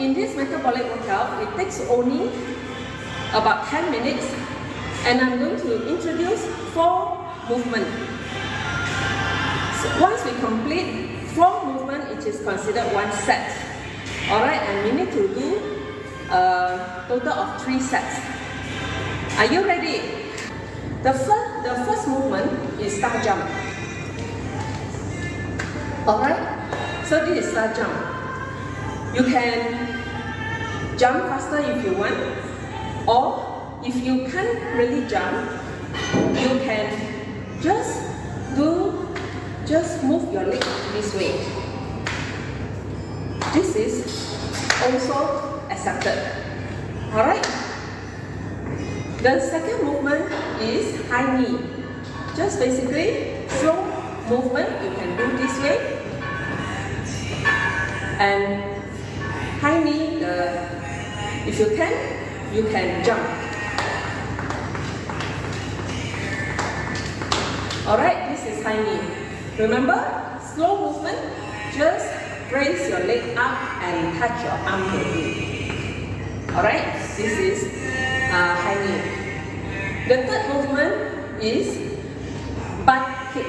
in this metabolic workout, it takes only about 10 minutes, and I'm going to introduce 4 movements. So once we complete 4 movements, it is considered 1 set. Alright, and we need to do a total of 3 sets. Are you ready? The first movement is star jump. Alright, so this is star jump. You can jump faster if you want, or if you can't really jump, you can just move your leg this way. This is also accepted. Alright? The second movement is high knee. Just basically slow movement, you can do this way. And high knee, if you can jump. Alright, this is high knee. Remember, slow movement, just raise your leg up and touch your arm to you. Alright, this is high knee. The third movement is butt kick.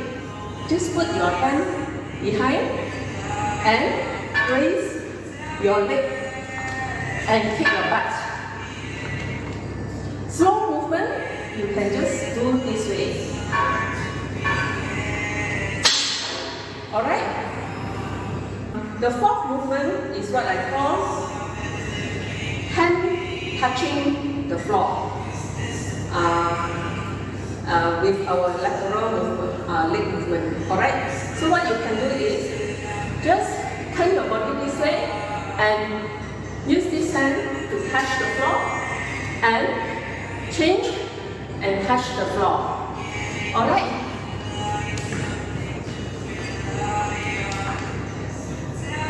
Just put your hand behind and raise your leg and kick your butt. Slow movement, you can just do this way. Alright? The fourth movement is what I call hand touching the floor with our lateral leg movement. Alright? So what you can do is just turn your body this way and use this hand to touch the floor and change and touch the floor. Alright?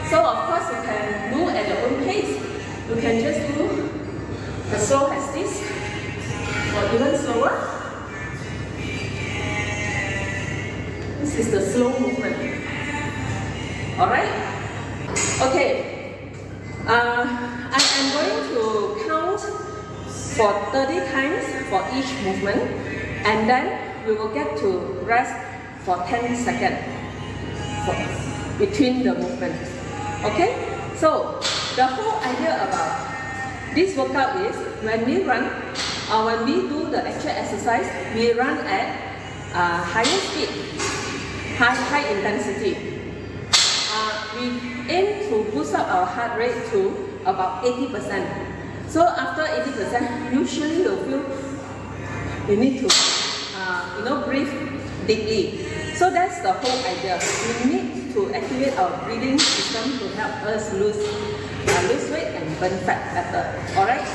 So of course you can do at your own pace. You can just do as slow as this, or even slower. This is the slow movement. Alright? Okay. I am going to count for 30 times for each movement, and then we will get to rest for 10 seconds between the movement. Okay? So, the whole idea about this workout is when we run, when we do the actual exercise, we run at higher speed, high intensity. We aim to boost up our heart rate to about 80%. So after 80%, usually you feel you need to breathe deeply. So that's the whole idea. We need to activate our breathing system to help us lose weight and burn fat better. Alright?